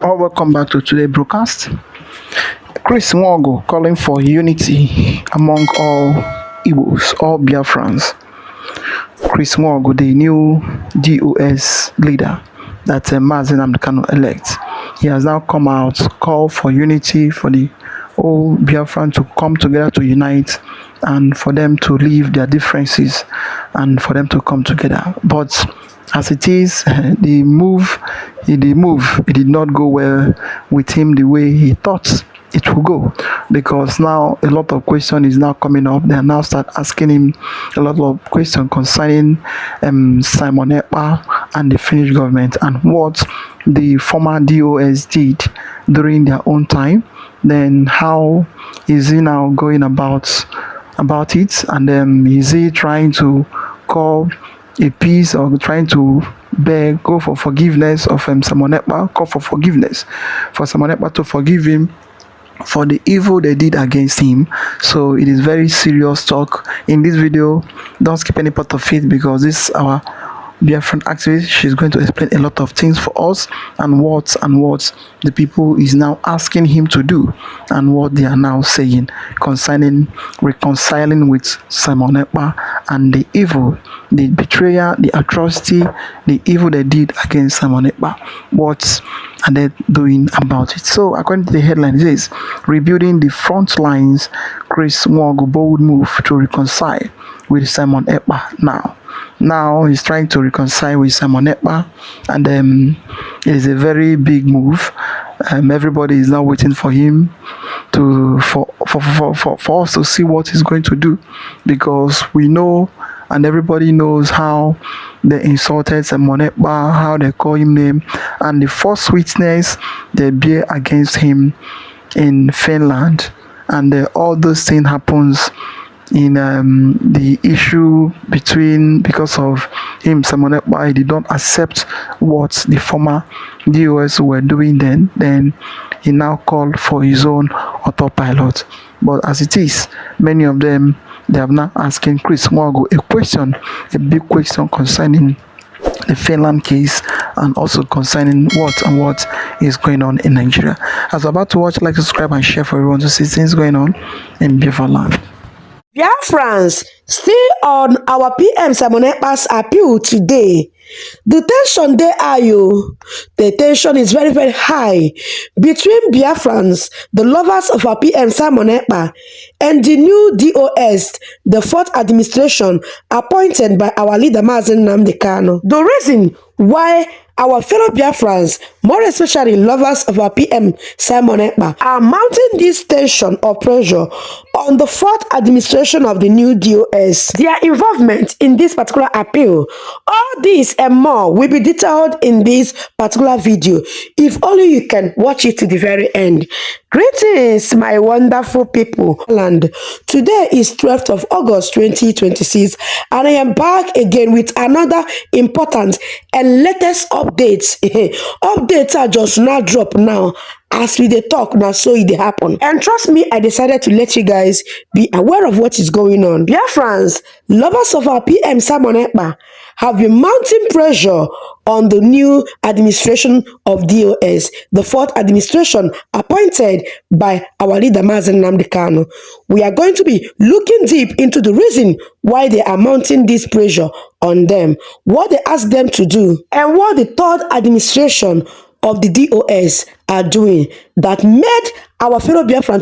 Welcome back to today's broadcast. Chris Nwogu calling for unity among all Igbos, all Biafrans. Chris Nwogu, the new DOS leader that Mazi Nnamdi Kanu elect, he has now come out, called for unity for the whole Biafran to come together to unite and for them to leave their differences and for them to come together. But as it is, it did not go well with him the way he thought it will go, because now a lot of question is now coming up. They now start asking him a lot of questions concerning Simon Ekpa and the Finnish government and what the former DOS did during their own time. Then how is he now going about it, and is he trying to call a peace or trying to go for forgiveness of Simon Ekpa, call for forgiveness for Simon Ekpa to forgive him for the evil they did against him. So it is very serious talk in this video. Don't skip any part of it, because this is our Biafran activist. She's going to explain a lot of things for us, and what the people is now asking him to do, and what they are now saying concerning reconciling with Simon Ekpa and the evil, the betrayal, the atrocity, the evil they did against Simon Ekpa. What are they doing about it? So according to the headline, it says, rebuilding the front lines, Chris Nwogu bold move to reconcile with Simon Ekpa. Now he's trying to reconcile with Simon Ekpa, and it is a very big move. Everybody is now waiting for him for us to see what he's going to do, because we know and everybody knows how they insulted Simon Ekpa, how they call him name, and the false witness they bear against him in Finland, and all those things happens in the issue because of him, Simon Ekpa. He did not accept what the former DOS were doing then he now called for his own autopilot. But as it is, many of them, they have now asking Chris Nwogu a big question concerning the Finland case, and also concerning what is going on in Nigeria. As you're about to watch, like, subscribe and share for everyone to see things going on in Biafra. Biafrans, still on our PM Simon Ekpa's appeal today. The tension there are you. The tension is very, very high between Biafrans, the lovers of our PM Simon Ekpa, and the new DOS, the fourth administration appointed by our leader Mazi Nnamdi Kanu. The reason why our fellow Biafrans, more especially lovers of our PM Simon Ekpa, are mounting this tension or pressure on the fourth administration of the new DOS. Their involvement in this particular appeal, all this and more will be detailed in this particular video, if only you can watch it to the very end. Greetings, my wonderful people. And today is 12th of August 2026, and I am back again with another important and latest updates. Updates are just not drop now. As we dey talk now, so it happen. And trust me, I decided to let you guys be aware of what is going on. Biafrans, lovers of our PM Simon Ekpa, have been mounting pressure on the new administration of DOS, the fourth administration appointed by our leader Mazi Nnamdi Kanu. We are going to be looking deep into the reason why they are mounting this pressure on them, what they ask them to do, and what the third administration of the DOS are doing that made our fellow Biafran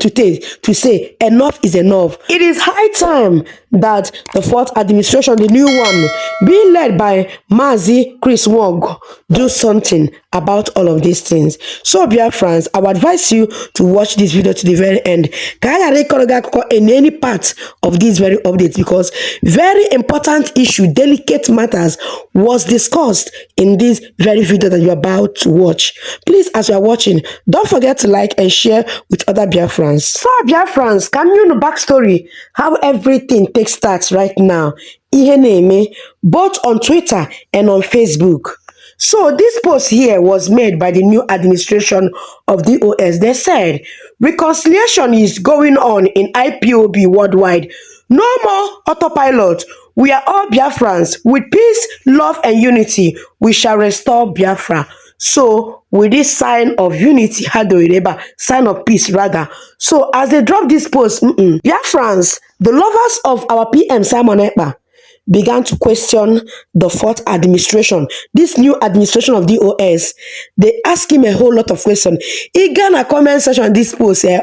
to say enough is enough. It is high time that the fourth administration, the new one, being led by Mazi Chris Nwogu, do something about all of these things. So Biafrans, I would advise you to watch this video to the very end. In any part of these very updates, because very important issue, delicate matters was discussed in this very video that you're about to watch. Please, as you are watching, don't forget to like and share with other Biafrans. So Biafrans, can you know backstory how everything takes starts right now? Both on Twitter and on Facebook. So this post here was made by the new administration of the DOS. They said reconciliation is going on in IPOB worldwide. No more autopilot. We are all Biafrans. With peace, love, and unity, we shall restore Biafra. So with this sign of unity, sign of peace rather. So as they drop this post, Biafrans, the lovers of our PM Simon Ekpa, began to question the fourth administration, this new administration of DOS. They ask him a whole lot of questions. He got a comment section on this post, the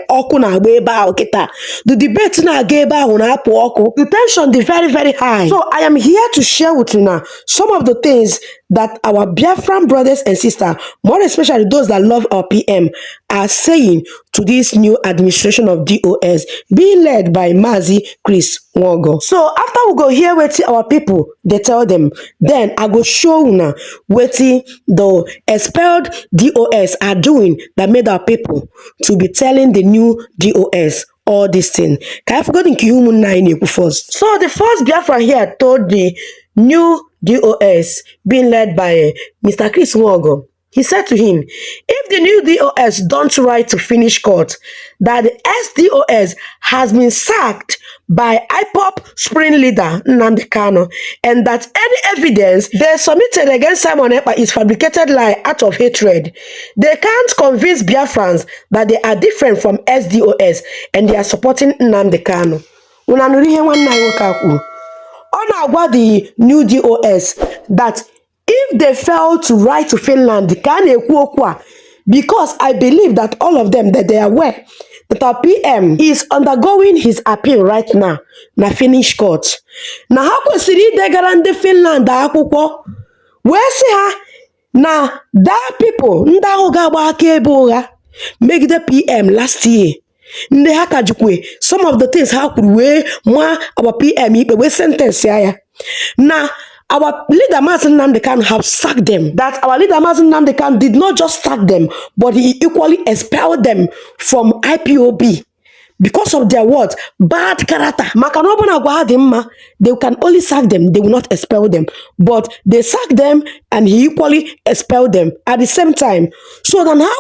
debate na the tension is very, very high. So I am here to share with you now some of the things that our Biafran brothers and sisters, more especially those that love our PM, are saying to this new administration of DOS being led by Mazi Chris Nwogu. So after we go hear what our people they tell them, then I go show you what the expelled DOS are doing that made our people to be telling the new DOS all this thing. Can I forget in human nine first? So the first Biafra here told the new DOS being led by Mr. Chris Nwogu. He said to him, if the new DOS don't write to finish court that the SDOS has been sacked by IPOP spring leader Nnamdi Kanu, and that any evidence they submitted against Simon Ekpa is fabricated lie out of hatred, they can't convince Biafrans that they are different from SDOS and they are supporting Nnamdi Kanu. On our the new DOS that if they fail to write to Finland, because I believe that all of them that they are aware that our PM is undergoing his appeal right now na finish court. Na how kwesiri de garande Finland akwụkwọ wee sị ha na that people ndị ahụ ga-agba aka ebe ụgha megide PM last year. Ndị ha kajikwe some of the things ha kwuru wee ma our PM ikpe wee sentence ya. Na our leader Mazi Nnamdi Kanu have sacked them. That our leader Mazi Nnamdi Kanu did not just sack them, but he equally expelled them from IPOB because of their what? Bad character. They can only sack them, they will not expel them. But they sacked them and he equally expelled them at the same time. So then how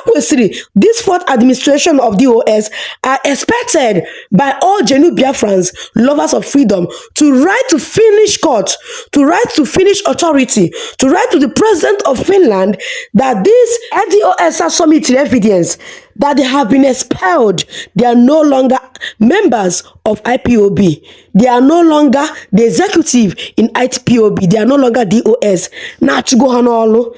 this fourth administration of DOS are expected by all genuine Biafrans, lovers of freedom, to write to Finnish court, to write to Finnish authority, to write to the president of Finland that this DOS are submitted evidence that they have been expelled. They are no longer members of IPOB. They are no longer the executive in IPOB. They are no longer DOS.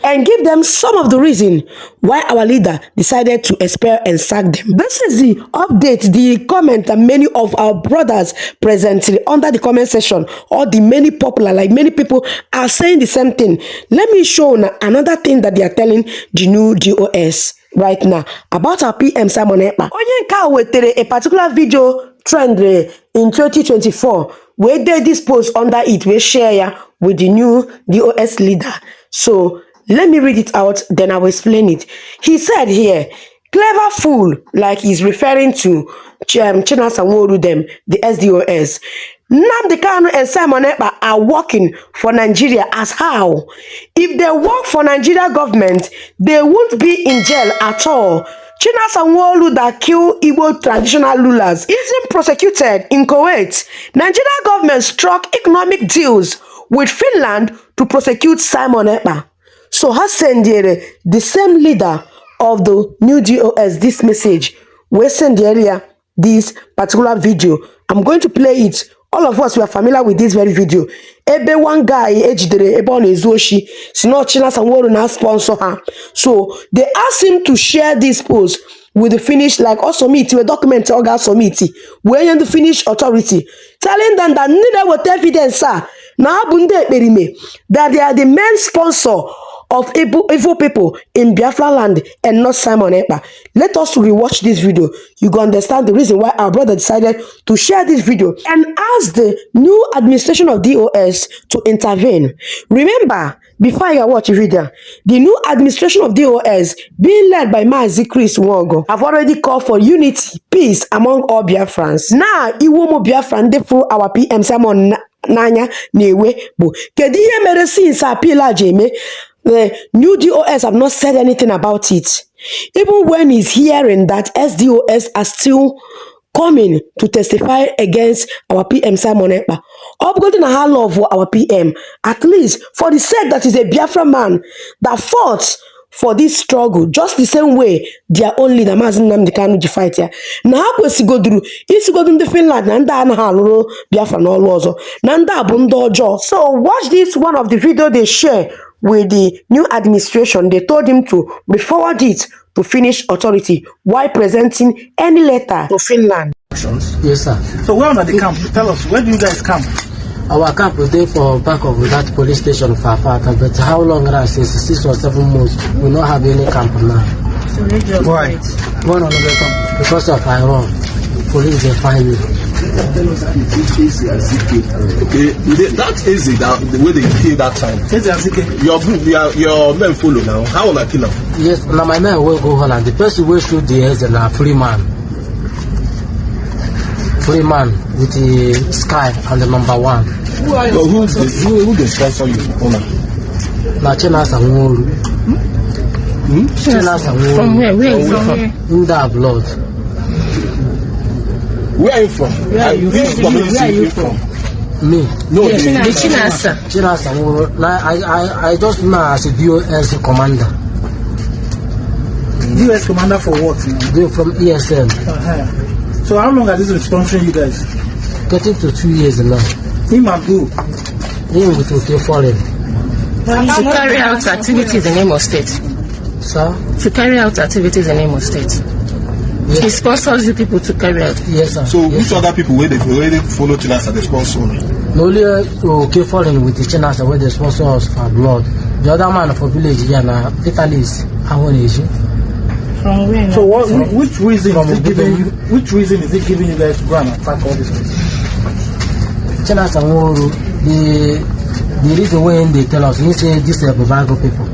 And give them some of the reason why our leader decided to expel and sack them. This is the update, the comment that many of our brothers presently under the comment section, or the many popular, like many people are saying the same thing. Let me show another thing that they are telling the new DOS right now about our PM Simon Ekpa. Onye nke wetere a particular video trend in 2024 where they this post under it we share with the new DOS leader. So let me read it out, then I will explain it. He said here, clever fool, like he's referring to Chinasa Nworu them, the SDOS. Nnamdi Kanu and Simon Ekpa are working for Nigeria as how? If they work for Nigeria government, they won't be in jail at all. Chinasa Nworu that kill Igbo traditional rulers isn't prosecuted in Kuwait. Nigeria government struck economic deals with Finland to prosecute Simon Ekpa. So has sent the same leader of the new DOS this message. We send the area this particular video. I'm going to play it. All of us were familiar with this very video. Ebe one guy ejidere ebe on ezoshi sino Chinasa Nworu na sponsor her. So they asked him to share this post with the Finnish, like also meet a document or gas committee where in the Finnish authority, telling them that neither what evidence now that they are the main sponsor of evil people in Biafra land and not Simon Ekpa. Let us rewatch this video. You can understand the reason why our brother decided to share this video and ask the new administration of DOS to intervene. Remember, before I watch the video, the new administration of DOS being led by Mazi Chris Nwogu have already called for unity, peace among all Biafrans. Now, Iwomo Biafran dey through our PM Simon Nanya Newe bu. Kedi ihe mere since appeal ajeme. The new DOS have not said anything about it. Even when he's hearing that SDOS are still coming to testify against our PM Simon Ekpa. Upgrading a love for our PM, at least for the sake that is a Biafra man that fought for this struggle just the same way their own leader Mazi Nnamdi Kanu ji fight ya na ha kwesigoduru isigodu ndị Finland na ndị anaghị alụrụ Biafra n'ọlụ ọzọ na ndị a bụ ndị ọjọọ. So watch this one of the video they share with the new administration. They told him to re-forward it to Finnish authority while presenting any letter to Finland. Yes, sir. So where are the camp? Tell us, where do you guys camp? Our camp is there for back of that police station for Fafata, but how long now? Since 6 or 7 months, we don't have any camp now. So why? One another camp because of Iran. Police they find you. Okay, that is the way they kill that time. Your group, your men follow now. How will I kill them? Yes, now my men will go Holland. The person will shoot the heads and a free man. Free man with the sky and the number 1. Who they sponsor you? Now China Nwogu. China Nwogu. From where? Where is from? In that blood. Where are you from? Where are you from? Where are you from? Me. No, the Chinasa. Chinasa. I just know as a DOS commander. US commander for what? They're from ESM. So how long has this been sponsoring you guys? Getting to 2 years now. Him and who? Him with okay foreign. To carry out activities in Imo State. Sir? To carry out activities in Imo State. Yes. He sponsors you people to carry out. Yes, sir. So which other people where they follow Chinasa they sponsor? Only okay foreign with the Chinasa where they sponsor us for blood. The other man for village here now, Italy is how is it? From where? So what? Which reason is it giving you? Which reason is it giving you guys to go and attack all this place? Chinasa Nwogu, the reason when they tell us, he say this is Biafra people.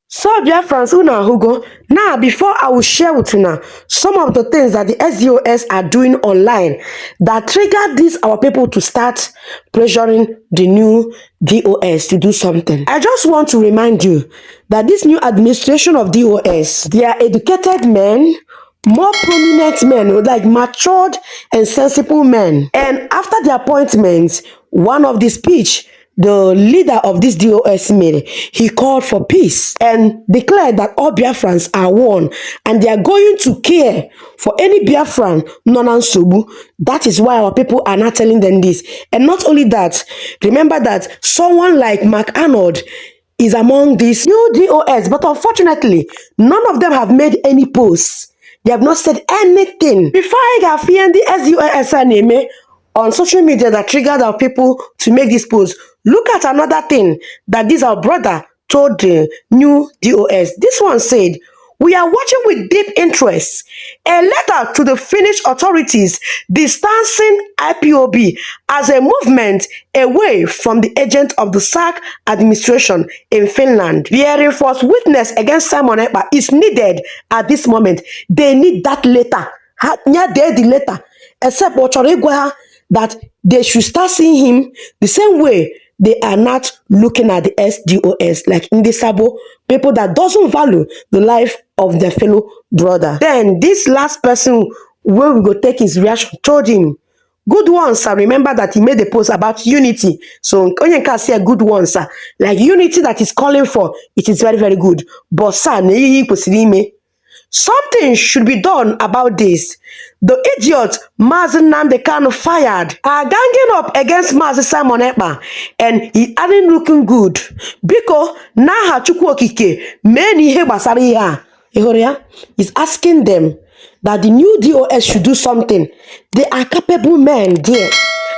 So Biafrans, una hugo. Now, before I will share with you now some of the things that the SDOS are doing online that triggered these our people to start pressuring the new DOS to do something. I just want to remind you that this new administration of DOS, they are educated men, more prominent men, like matured and sensible men. And after the appointments, one of the speech the leader of this DOS made, he called for peace and declared that all Biafrans are one and they are going to care for any Biafran non-Ansobu. That is why our people are not telling them this. And not only that, remember that someone like Mark Arnold is among these new DOS, but unfortunately, none of them have made any posts. They have not said anything. Before I got the SDOS name on social media that triggered our people to make this post, look at another thing that this our brother told the new DOS. This one said, "We are watching with deep interest a letter to the Finnish authorities distancing IPOB as a movement away from the agent of the SAC administration in Finland. Bearing false witness against Simon Ekpa is needed at this moment." They need that letter. The letter. Except that they should start seeing him the same way they are not looking at the SDOS, like in the Sabo, people that doesn't value the life of their fellow brother. Then this last person, where we go take his reaction, told him, "Good one, sir." Remember that he made a post about unity. So you can say a good one, sir. Like unity that is calling for, it is very, very good. But sir, something should be done about this. The idiot Mazi Nnamdi Kanu fired are ganging up against Mazi Simon Ekpa, and he ain't looking good. Biko na ha chukwu okike many ihe gbasara ihe a. He's asking them that the new DOS should do something. They are capable men there.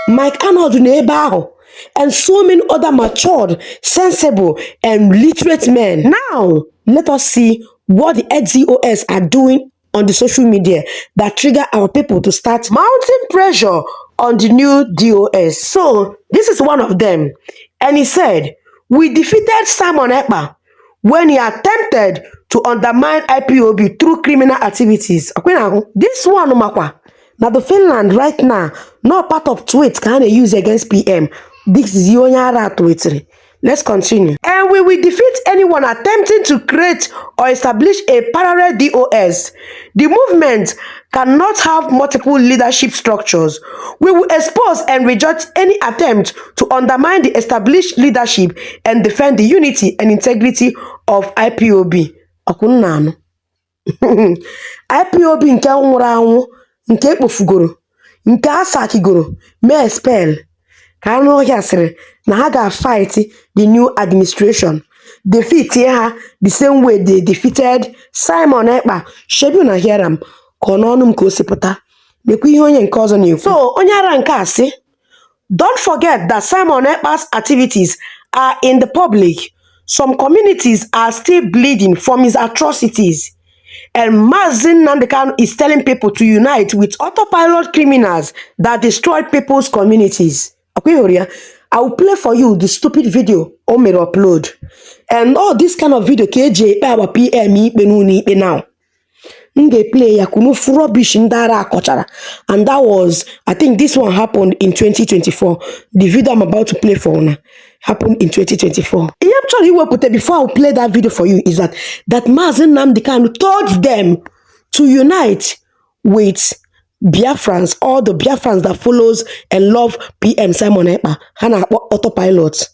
Mike Arnold n'ebe ahụ, and so many other matured, sensible, and literate men. Now, let us see what the SDOS are doing on the social media that trigger our people to start mounting pressure on the new DOS. So, this is one of them. And he said, "We defeated Simon Ekpa when he attempted to undermine IPOB through criminal activities." This one, now the Finland right now, not part of tweets can they use against PM. This is Yonyara tweet. Let's continue. And we will defeat anyone attempting to create or establish a parallel DOS. The movement cannot have multiple leadership structures. We will expose and reject any attempt to undermine the established leadership and defend the unity and integrity of IPOB. Okunnanu. IPOB nke nwụrụ anwụ, nke ekpofugoro, nke asakigoro, mee spell. Ka anụ ọhịa sịrị na ha ga-fight the new administration, defeat ha the same way they defeated Simon Ekpa. Shebi na hear am ka ọnụ m ka o si pụta mekwa ihe onye nke ọzọ na-ekwu. So onye ara nke a sị, don't forget that Simon Ekpa's activities are in the public. Some communities are still bleeding from his atrocities. And Mazin Nandekan is telling people to unite with autopilot criminals that destroyed people's communities. Okay, I will play for you the stupid video Omer upload. And all this kind of video KJ our PM now. They play yakunu rubbish ndara akochara. And that was, I think this one happened in 2024. The video I'm about to play for now happened in 2024. Actually, before I play that video for you is that Mazin Namdekan told them to unite with Biafrans, all the Biafrans that follows and love PM Simon Ekpa, Hana autopilot.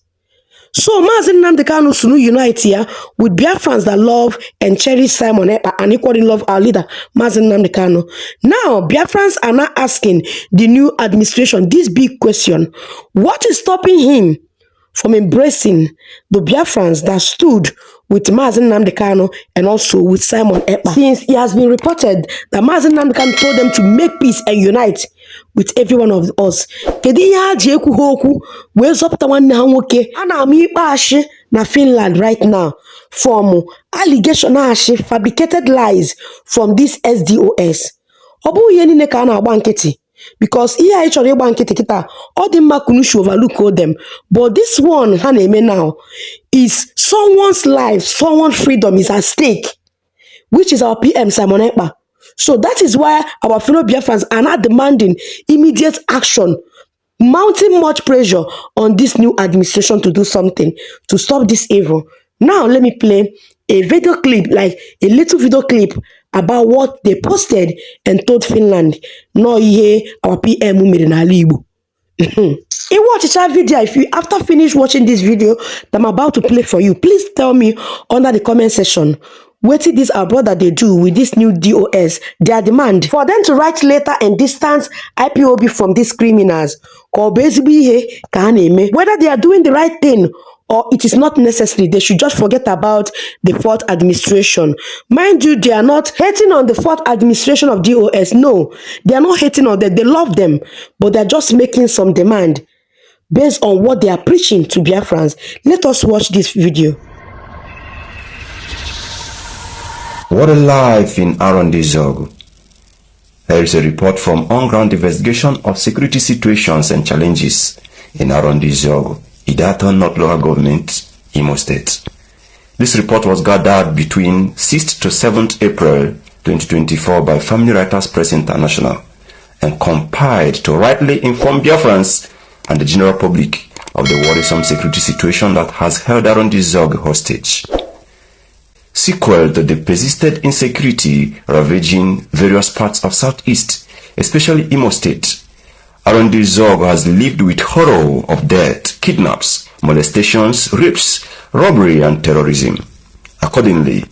So Mazin Namdekan Sunu unite here with Biafrans that love and cherish Simon Ekpa and equally love our leader, Mazin Namdekan. Now, Biafrans are now asking the new administration this big question: what is stopping him from embracing the Biafrans that stood with Mazin Namdekan and also with Simon Ekpa? Since it has been reported that Mazin Namdekan told them to make peace and unite with every one of us. Na Finland right now from allegation fabricated lies from this SDOS. Because here I actually all the makunushi overlook them. But this one now is someone's life, someone's freedom is at stake, which is our PM Simon Ekpa. So that is why our fellow Biafrans are not demanding immediate action, mounting much pressure on this new administration to do something to stop this evil. Now let me play a video clip, like a little video clip about what they posted and told Finland. No, our PM Igbo. You watch that video. If you after finish watching this video that I'm about to play for you, please tell me under the comment section what did this our brother they do with this new DOS, their demand for them to write letter and distance IPOB from these criminals, or basically whether they are doing the right thing or it is not necessary. They should just forget about the fourth administration. Mind you, they are not hating on the fourth administration of DOS. No, they are not hating on them. They love them, but they're just making some demand based on what they are preaching to Biafrans. Let us watch this video. What a life in Arondizog. Here is a report from on-ground investigation of security situations and challenges in Arondizog, Idato North Local Government, Imo State. This report was gathered between 6th to 7th April 2024 by Family Writers Press International and compiled to rightly inform Biafrans and the general public of the worrisome security situation that has held Arondizog hostage. Sequel to the persistent insecurity ravaging various parts of Southeast, especially Imo State, Arondizog has lived with horror of death, kidnaps, molestations, rapes, robbery and terrorism. Accordingly,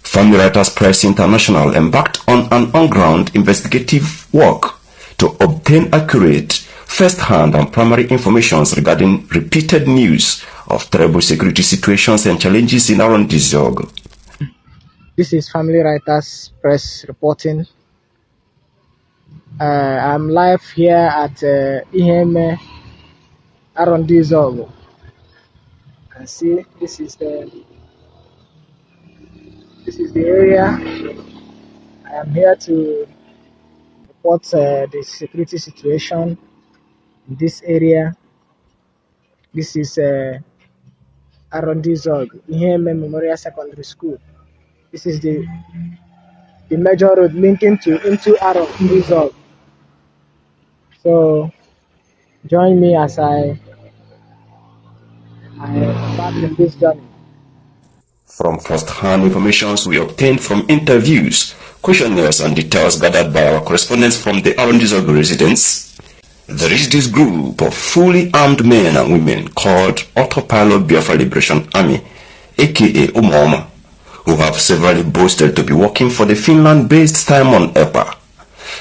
Family Writers Press International embarked on an on-ground investigative work to obtain accurate, first-hand and primary information regarding repeated news of terrible security situations and challenges in Arondizog. This is Family Writers Press reporting. I'm live here at Iheme Arondizog. You can see this is the area. I am here to report the security situation in this area. This is Arondizog, Iheme Memorial Secondary School. This is the major road linking into Arondizog. So join me as I I embarked in this journey. From first-hand information we obtained from interviews, questionnaires and details gathered by our correspondents from the Arundizog residents, there is this group of fully armed men and women called Autopilot Biafra Liberation Army, aka Umoma, who have severally boasted to be working for the Finland-based Simon Ekpa.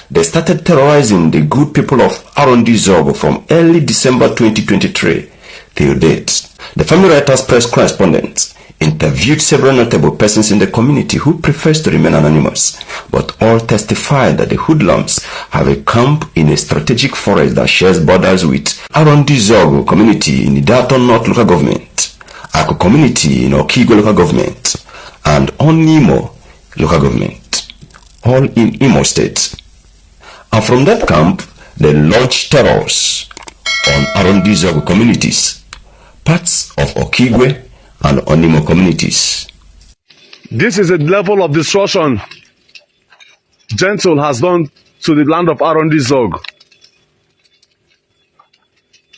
They started terrorizing the good people of Arundizog from early December 2023 till date. The Family Writers Press correspondent interviewed several notable persons in the community who prefers to remain anonymous, but all testified that the hoodlums have a camp in a strategic forest that shares borders with Arundizog community in Idaton North local government, Ako community in Okigo local government, and Onimo local government, all in Imo State. And from that camp, they launched terrors on Arundizog communities, parts of Okigwe and Onimo communities. This is a level of destruction Gentle has done to the land of Arundizog.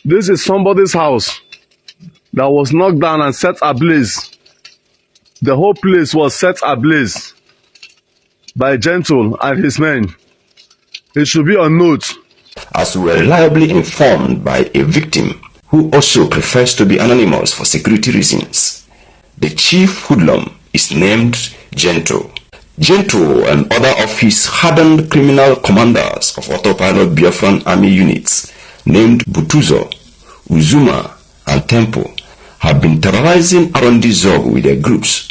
This is somebody's house that was knocked down and set ablaze. The whole place was set ablaze by Gentle and his men. It should be on note. As we were reliably informed by a victim who also prefers to be anonymous for security reasons, the chief hoodlum is named Gentle. Gentle and other of his hardened criminal commanders of Autopilot Biafran army units named Butuzo, Uzuma, and Tempo have been terrorizing Arundizog with their groups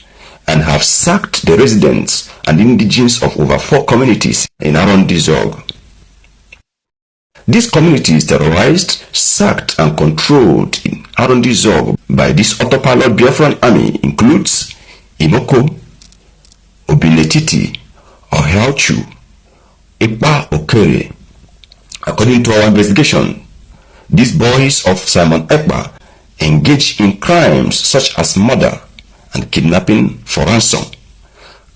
and have sacked the residents and indigents of over 4 communities in Arundizog. These communities terrorized, sacked, and controlled in Arundizog by this Autopilot Biafran army includes Imoko, Obiletiti, Ohelchu, Ekpa Okere. According to our investigation, these boys of Simon Ekpa engage in crimes such as murder and kidnapping for ransom,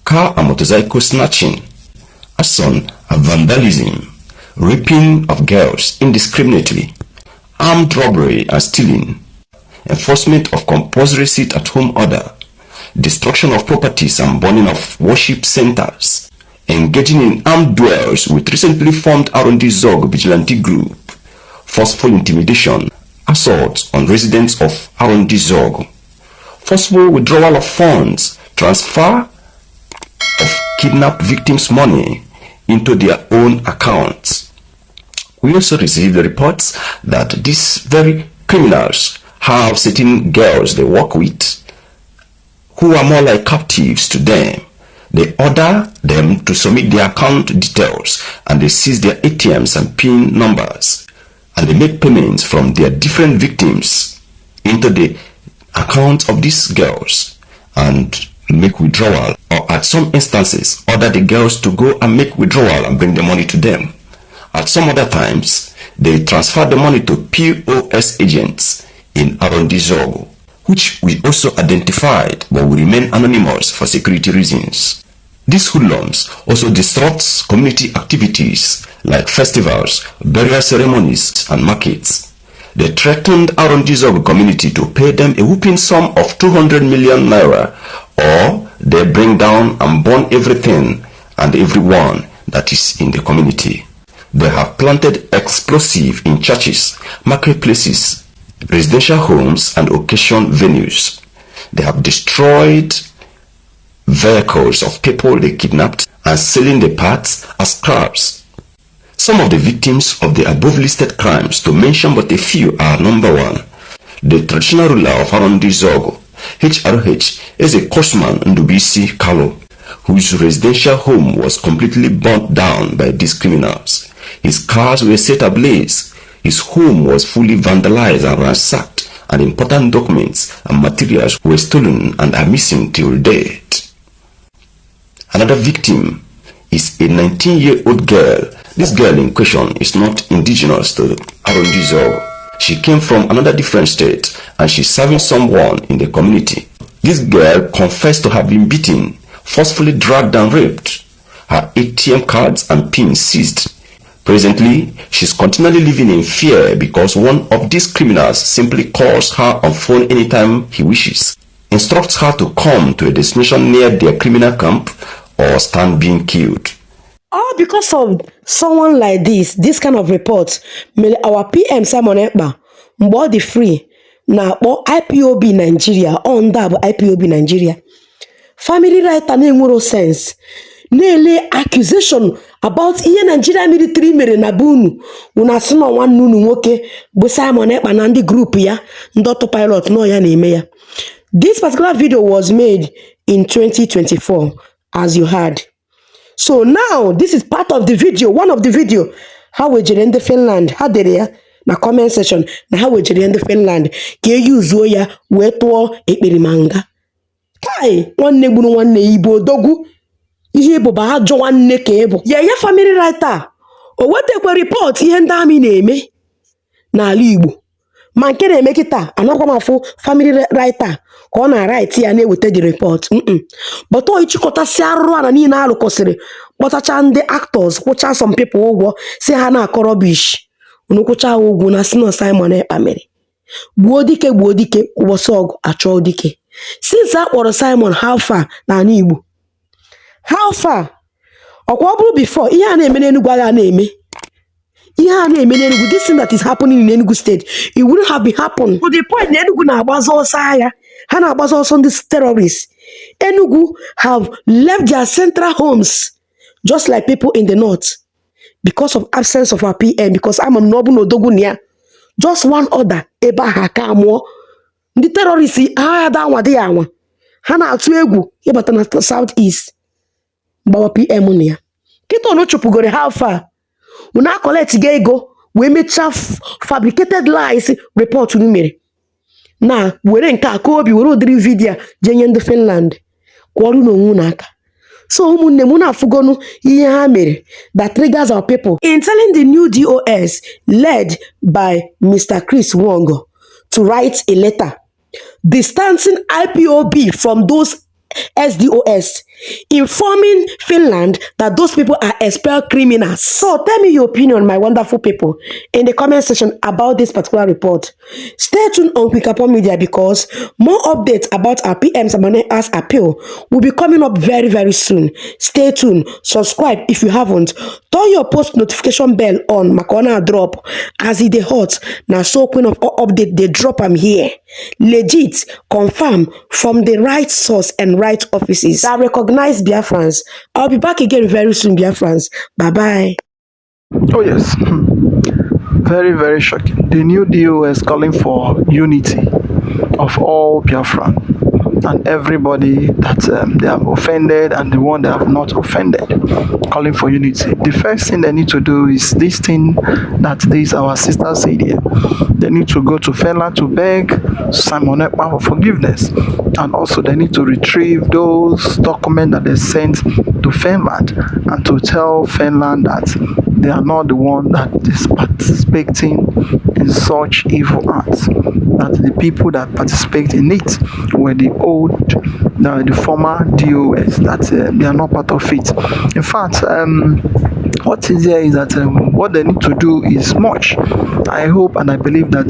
car and motorcycle snatching, arson and vandalism, raping of girls indiscriminately, armed robbery and stealing, enforcement of compulsory sit-at-home order, destruction of properties and burning of worship centers, engaging in armed duels with recently formed Arundizog vigilante group, forceful intimidation, assaults on residents of Arundizog, forceful withdrawal of funds, transfer of kidnapped victims' money into their own accounts. We also received reports that these very criminals have certain girls they work with who are more like captives to them. They order them to submit their account details and they seize their ATMs and PIN numbers and they make payments from their different victims into the accounts of these girls and make withdrawal, or at some instances order the girls to go and make withdrawal and bring the money to them. At some other times, they transfer the money to POS agents in Arundizog, which we also identified but will remain anonymous for security reasons. These hoodlums also disrupt community activities like festivals, burial ceremonies, and markets. They threatened Arundizog community to pay them a whooping sum of 200 million naira, or they bring down and burn everything and everyone that is in the community. They have planted explosives in churches, marketplaces, residential homes, and occasion venues. They have destroyed vehicles of people they kidnapped and selling the parts as scraps. Some of the victims of the above listed crimes, to mention but a few, are: number 1, the traditional ruler of Arundizog, HRH, is a Kosman Ndubisi Kalo, whose residential home was completely burnt down by these criminals. His cars were set ablaze, his home was fully vandalized and ransacked, and important documents and materials were stolen and are missing till date. Another victim is a 19-year-old girl. This girl in question is not indigenous to Arundizog. She came from another different state and she's serving someone in the community. This girl confessed to have been beaten, forcefully dragged and raped, her ATM cards and pins seized, Presently, she's continually living in fear because one of these criminals simply calls her on phone anytime he wishes, instructs her to come to a destination near their criminal camp or stand being killed. All because of someone like this kind of report, our PM Simon Ekpa, body free, now IPOB Nigeria, on that IPOB Nigeria. Family right and no sense. Nearly accusation about Nigeria military mere na bunu. Una sino one nunu nwoke bụ Simon Ekpa na ndị group ya, ndị autopilot no ya na-eme ya. This particular video was made in 2024, as you heard. So now, this is part of the video, one of the video, how we jere in the Finland, how did ya, na comment section, na how we jere in the Finland, ke use ya, we tuo ekperimanga. Kai, nwanne gburu nwanne Igbo dogu, ihe bụ ba ajọ nwanne ka ebo. Ya family writer, o wetekwa report ihe ndị amị na-eme n'ala Igbo. Ma nke na-eme kịta, anakwa m afụ family writer, ka ọ na-write ya na-eweta the report. But o ichịkọtasị arụrụ ana niile alụkọsịrị, kpọtacha ndị actors, kwụcha some people ụgwọ, si ha na-akọ rubbish. Unu kwụcha ha ụgwọ na si na Simon Ekpa mere. Gbuo dike ụbọchị ọgụ achọọ dike. Since a kpọrọ Simon how far na ala Igbo? How far? Ọkwa ọ bụrụ before, ihe a na-eme n'Enugu agha na-eme. Ihe a na-eme n'Enugu, this thing that is happening in Enugu state, it wouldn't have been happened. To the point na Enugu na-agbaza ọsọ agha, ha na-agbaza ọsọ ndị terrorists. Enugu have left their central homes, just like people in the north, because of absence of our PM, because I'm a noble Odogunia. Just one order, eba ha ka amụọ. Ndị terrorists agha da anwa dị ya anwa. Ha na-atụ egwu ịbata na southeast. Bawa PM ya. Kịta ọnụ chụpụgoro how far? Una collect ego, we mecha fabricated lies report unu mere. Na were nke aka obi were udiri video jenye ndị Finland. Kwọrụ n'onwe n'aka. So ụmụnne m na-afụgonu ihe ha mere that triggers our people in telling the new DOS led by Mr. Chris Nwogu to write a letter distancing IPOB from those SDOS, informing Finland that those people are expelled criminals. So tell me your opinion, my wonderful people, in the comment section about this particular report. Stay tuned on Quick Upon Media because more updates about our PM Simon Ekpa's appeal will be coming up very, very soon. Stay tuned. Subscribe if you haven't. Turn your post notification bell on. Makona drop as it dey hot. Now so queen of update they drop am here. Legit, confirm from the right source and right offices that recognize Biafrans. I'll be back again very soon, Biafrans. Bye-bye. Oh yes, very, very shocking. The new DOS calling for unity of all Biafran and everybody that they have offended and the one that have not offended, calling for unity. The first thing they need to do is this thing that these our sisters said here. They need to go to Finland to beg Simon Ekpa for forgiveness, and also they need to retrieve those documents that they sent to Finland and to tell Finland that they are not the one that is participating in such evil acts, that the people that participate in it were the former DOS, that they are not part of it. In fact, what is there is that what they need to do is much. I hope and I believe that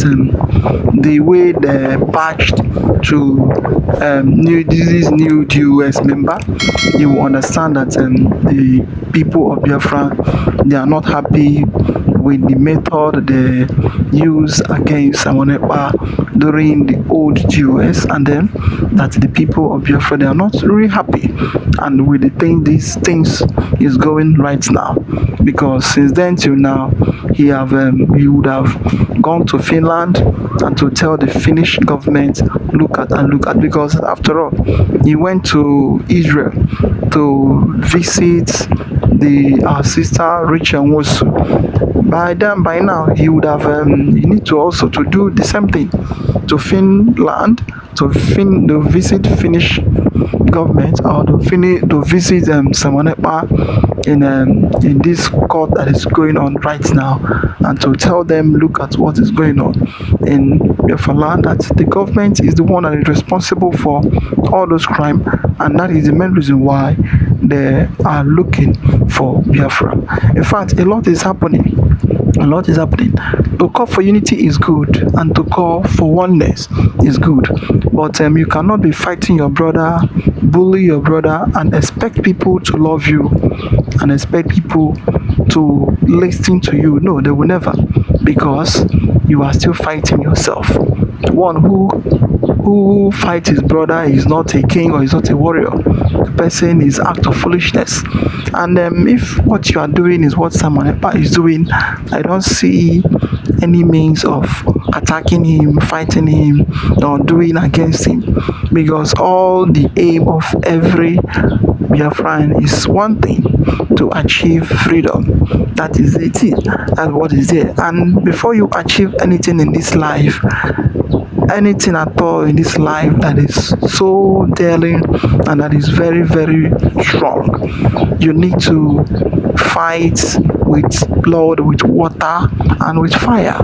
the way they patched to this new DOS member, you will understand that the people of Biafra, they are not happy with the method they use against Simon Ekpa during the old DOS, and then that the people of Biafra, they are not really happy and with the thing these things is going right now, because since then till now he would have gone to Finland and to tell the Finnish government look at, because after all he went to Israel to visit our sister Rachel Nwogu. By now he would have he need to also to do the same thing to Finland, to visit Finnish government, or to visit Simon Ekpa in this court that is going on right now, and to tell them look at what is going on in Biafra, that the government is the one that is responsible for all those crimes, and that is the main reason why they are looking for Biafra. In fact, a lot is happening. A lot is happening. To call for unity is good, and to call for oneness is good. But you cannot be fighting your brother, bully your brother, and expect people to love you, and expect people to listen to you. No, they will never, because you are still fighting yourself. One who fights his brother is not a king or is not a warrior. The person is act of foolishness. And if what you are doing is what Simon Ekpa is doing, I don't see any means of attacking him, fighting him, or doing against him, because all the aim of every Biafran is one thing: to achieve freedom. That is it. That's what is there. And before you achieve anything in this life, anything at all in this life that is so daring and that is very, very strong, you need to fight with blood, with water, and with fire.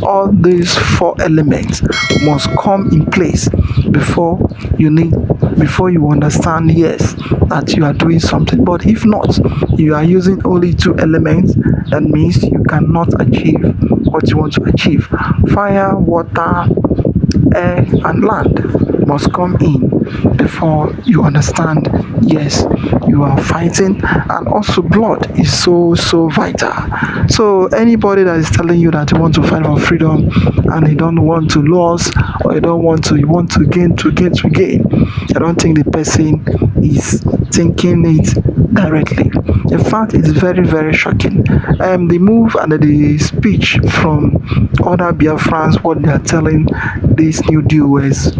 All these 4 elements must come in place before you understand, yes, that you are doing something. But if not, you are using only 2 elements, that means you cannot achieve what you want to achieve. Fire, water, air, and land must come in before you understand, yes, you are fighting. And also blood is so vital. So anybody that is telling you that you want to fight for freedom and you don't want to lose, or you want to gain, I don't think the person is thinking it directly. In fact, it's very, very shocking. The move and the speech from other Biafrans, what they are telling these new duos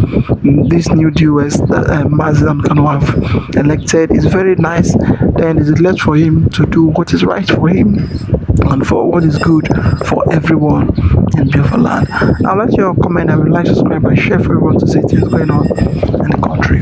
that Mazam can have elected, is very nice. Then it is left for him to do what is right for him and for what is good for everyone in Biafra land. I'll let you comment and like, subscribe, and share for everyone to see things going on in the country.